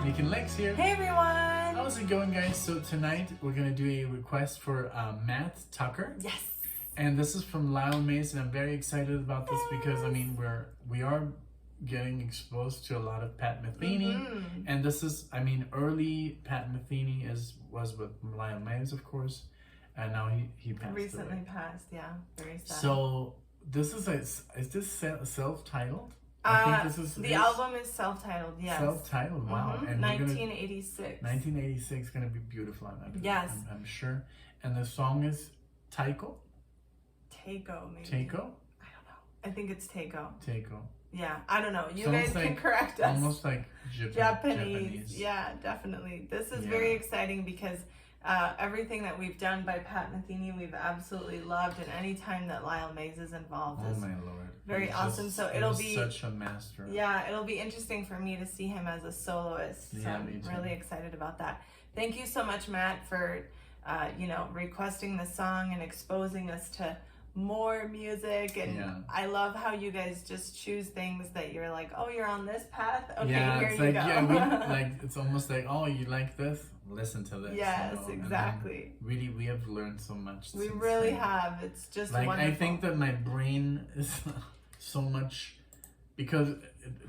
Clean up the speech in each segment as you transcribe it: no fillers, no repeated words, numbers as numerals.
Nick and Lex here. Hey everyone! How's it going, guys? So tonight we're gonna do a request for Matt Tucker. Yes. And this is from Lyle Mays, and I'm very excited about this because I mean we are getting exposed to a lot of Pat Metheny, and this is early Pat Metheny was with Lyle Mays, of course, and now he passed recently away. Passed. Yeah, very sad. So this is self-titled? I think this is the album is self-titled. Yes. Self-titled. Wow. And 1986. 1986 gonna be beautiful. Yes. I'm sure. And the song is Teiko. Teiko, maybe. Teiko. I don't know. I think it's Teiko. Teiko. Yeah, I don't know. You Sounds guys can correct us. Almost like Japanese. Yeah, definitely. This is very exciting because everything that we've done by Pat Metheny, we've absolutely loved, and anytime that Lyle Mays is involved is my lord, very awesome. So it'll be such a master. Yeah, it'll be interesting for me to see him as a soloist. So I'm really excited about that. Thank you so much, Matt, for requesting the song and exposing us to more music. And I love how you guys just choose things that you're like, oh, you're on this path. Okay, here you go. It's almost like, oh, you like this? Listen to this. Yes, exactly. Really, we have learned so much. We really have. It's just wonderful. I think that my brain is so much, because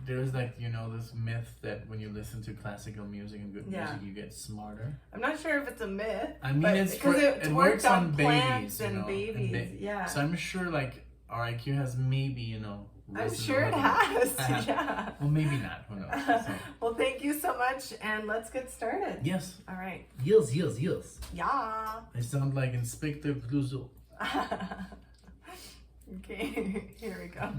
there's this myth that when you listen to classical music and good music, you get smarter. I'm not sure if it's a myth. I mean, it works on babies, and babies. So I'm sure our IQ has maybe, I'm sure it has. Yeah. Well, maybe not. Who knows? So. Well, thank you so much, and let's get started. Yes. All right. Yes. Yeah. I sound like Inspector Clouseau. Okay, here we go.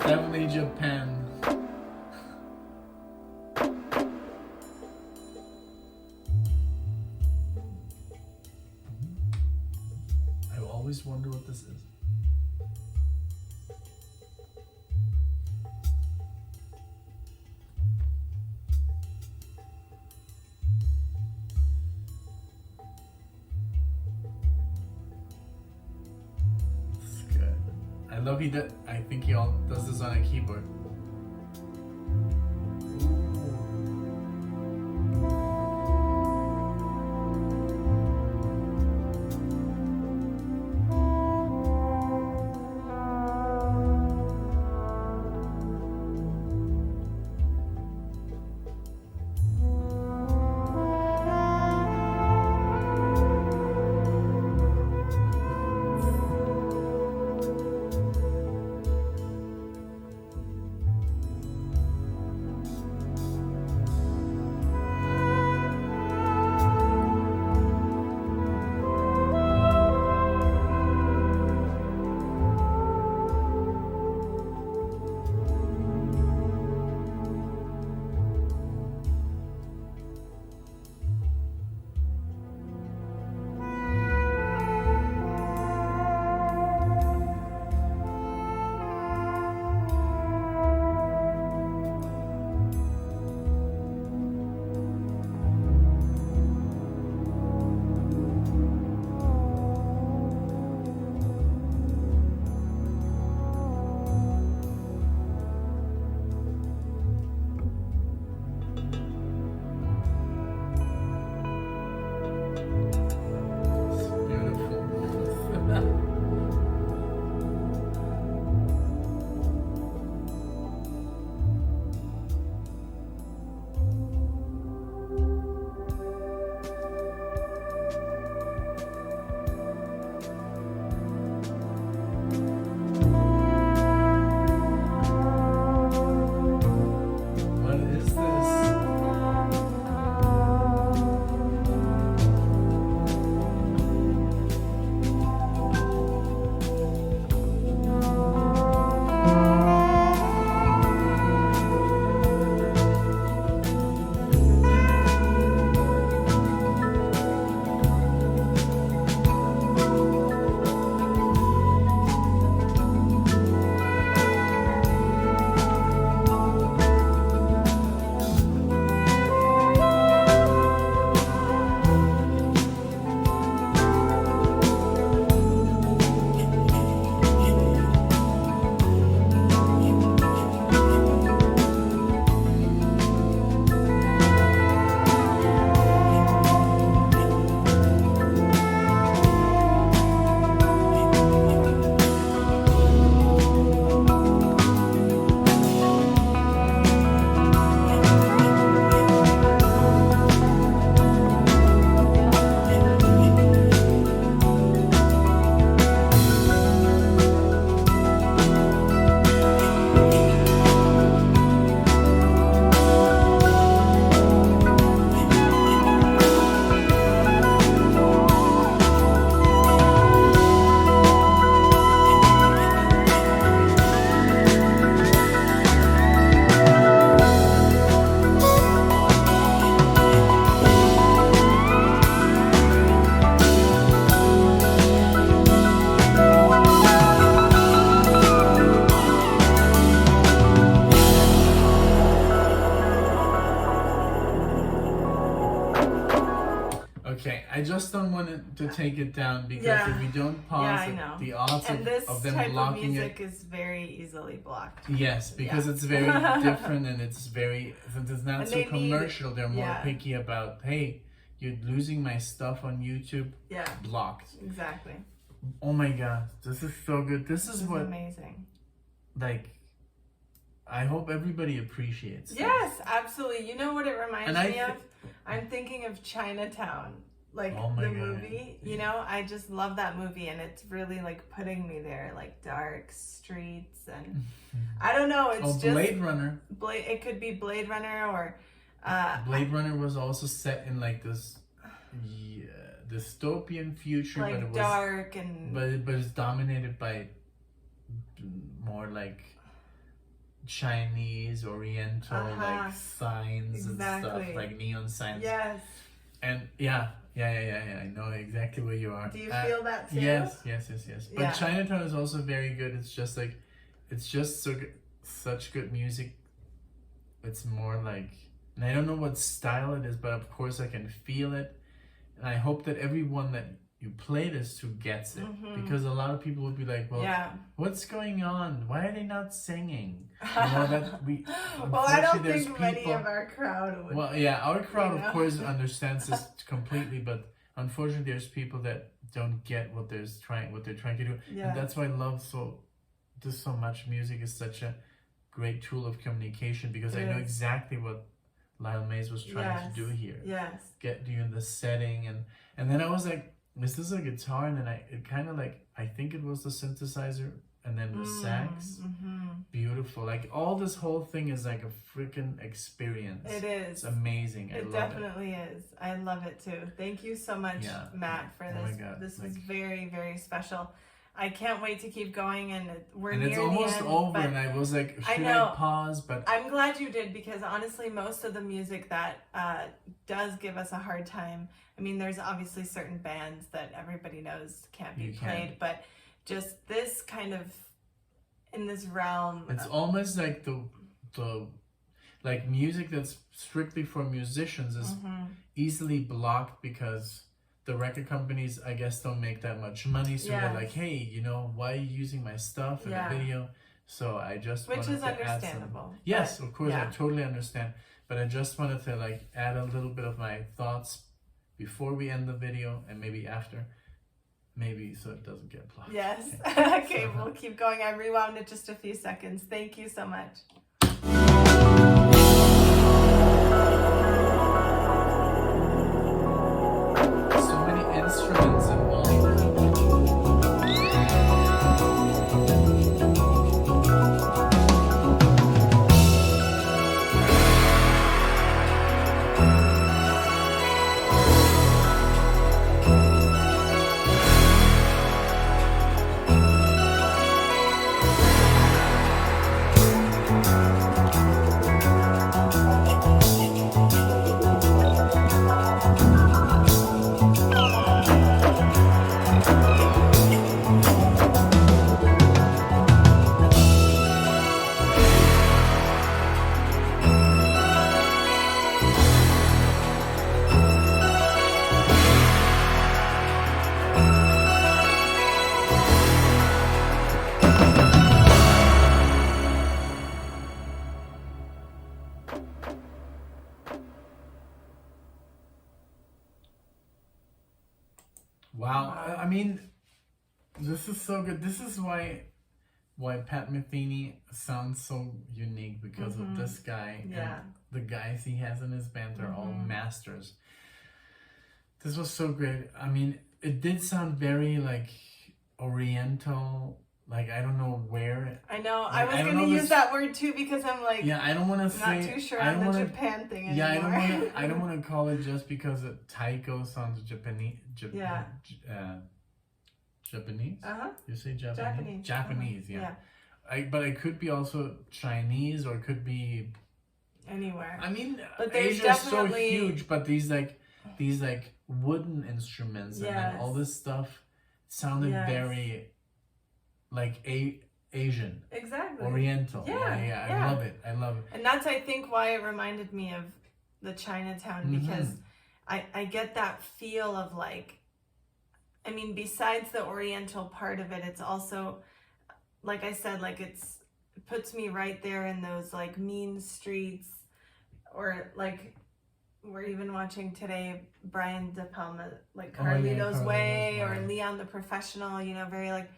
Definitely Japan. I always wonder what this is. I think he all does this on a keyboard. wanted to take it down because if we don't pause the odds of them blocking and this type of music is very easily blocked. Yes, because it's very different and it's very, since it's not so commercial, they're more picky about, hey, you're losing my stuff on YouTube. Yeah. Blocked. Exactly. Oh my God, this is so good. This is what amazing. Like, I hope everybody appreciates. Yes, absolutely. You know what it reminds me of? I'm thinking of Chinatown, like the movie. You know, I just love that movie, and it's really like putting me there, like dark streets, and I don't know. It's just Blade Runner. It could be Blade Runner or. Blade Runner was also set in like this dystopian future, like but it was dark and. But it's dominated by more like Chinese, Oriental, like signs and stuff, like neon signs. Yes. And I know exactly where you are. Do you feel that too? Yes. But Chinatown is also very good. It's just like, it's just so good, such good music. It's more like, and I don't know what style it is, but of course I can feel it. And I hope that everyone that you play this to gets it, because a lot of people would be like, well, what's going on? Why are they not singing? You know, that we, well, I don't think many of our crowd would. Well, yeah, our crowd, of course, understands this completely, but unfortunately, there's people that don't get what they're trying to do. Yeah. And that's why I love this so much. Music is such a great tool of communication, because I know exactly what Lyle Mays was trying to do here. Yes. Get you in the setting, and then I was like, this is a guitar, and then it kind of like, I think it was the synthesizer, and then the sax. Beautiful. Like, all this whole thing is like a freaking experience. It is. It's amazing. It definitely is. I love it too. Thank you so much, Matt, for this. My God. This was very, very special. I can't wait to keep going, and we're near the end. And it's almost over, and I was like, should I pause? But I'm glad you did, because honestly, most of the music that does give us a hard time, I mean, there's obviously certain bands that everybody knows can't be played, but just this kind of, in this realm. It's almost like the like music that's strictly for musicians is easily blocked, because the record companies, I guess, don't make that much money, so they're like, hey, you know, why are you using my stuff in a video? So I just wanted to understandable. Add some, yes, of course, I totally understand, but I just wanted to like add a little bit of my thoughts before we end the video, and maybe after, maybe so it doesn't get blocked. Yes. Okay, we'll keep going. I rewound it just a few seconds. Thank you so much. So many instruments involved. Wow. I mean, this is so good. This is why Pat Metheny sounds so unique, because of this guy. And the guys he has in his band are all masters. This was so great. I mean, it did sound very like Oriental. Like, I don't know where. I know. Like, I was going to use that word too, because I'm like, I don't want to say. Not too sure on the Japan thing anymore. Yeah, I don't want to call it just because Teiko sounds Japanese. Japanese? You say Japanese? Japanese, but it could be also Chinese, or it could be anywhere. I mean, Asia's so huge, but these wooden instruments and then all this stuff sounded very like Asian. Exactly. Oriental. Yeah. I love it. And that's, I think, why it reminded me of the Chinatown, because I get that feel of like I mean, besides the Oriental part of it, it's also, like I said, like it puts me right there in those like mean streets, or like we're even watching today Brian De Palma, like Carlito's Way, or Leon the Professional, you know, very like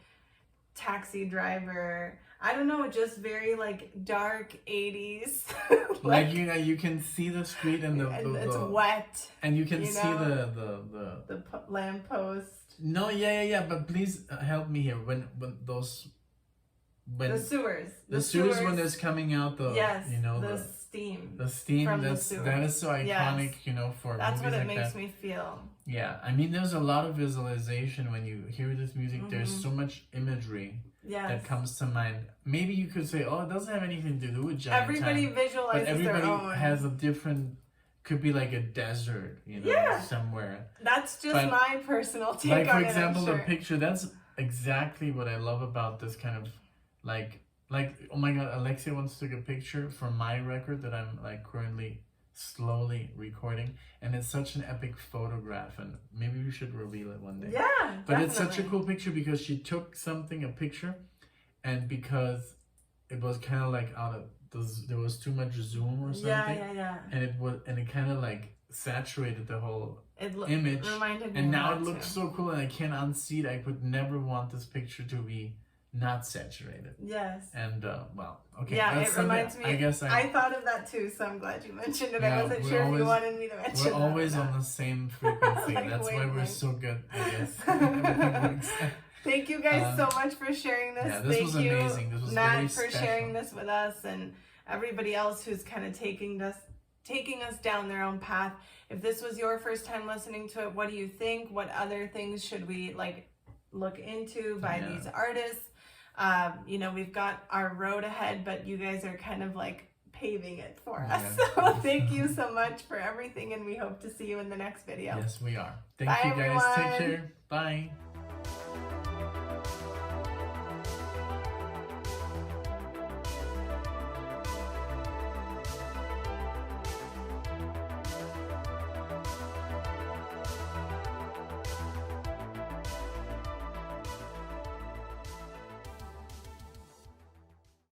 taxi driver. I don't know, just very like dark 80s. like you can see the street and it's wet. And you can see the lamppost. No, yeah. But please help me here. When the sewers. The sewers when there's coming out the steam. The steam. That is so iconic. Yes. You know, for that's movies what it like makes that. Me feel. Yeah, I mean, there's a lot of visualization when you hear this music. Mm-hmm. There's so much imagery that comes to mind. Maybe you could say, "Oh, it doesn't have anything to do with giant Everybody time," visualizes but everybody their own. has a different. Could be like a desert, you know, somewhere. That's just my personal take on it. Like, for example, a picture. That's exactly what I love about this kind of, like, oh my God, Alexia once took a picture for my record that I'm, like, currently slowly recording. And it's such an epic photograph. And maybe we should reveal it one day. Yeah, But definitely. It's such a cool picture because she took a picture, and because it was kind of like there was too much zoom or something. Yeah. And it kind of like saturated the whole image. Reminded me and now of it looks so cool, and I can't unsee it. I would never want this picture to be not saturated. Yes. And well, okay. Yeah, it reminds me. I guess I thought of that too, so I'm glad you mentioned it. Yeah, I wasn't sure if you wanted me to mention it. We're always on the same frequency. Like, that's why we're so good, I guess. Everything works. Thank you guys so much for sharing this. Yeah, this was amazing. This was Matt, very for sharing this with us, and everybody else who's kind of taking us down their own path. If this was your first time listening to it, what do you think? What other things should we like look into by these artists? You know, we've got our road ahead, but you guys are kind of like paving it for us. So thank you so much for everything, and we hope to see you in the next video. Yes, we are. Bye, Thank you guys. everyone. Take care. Bye.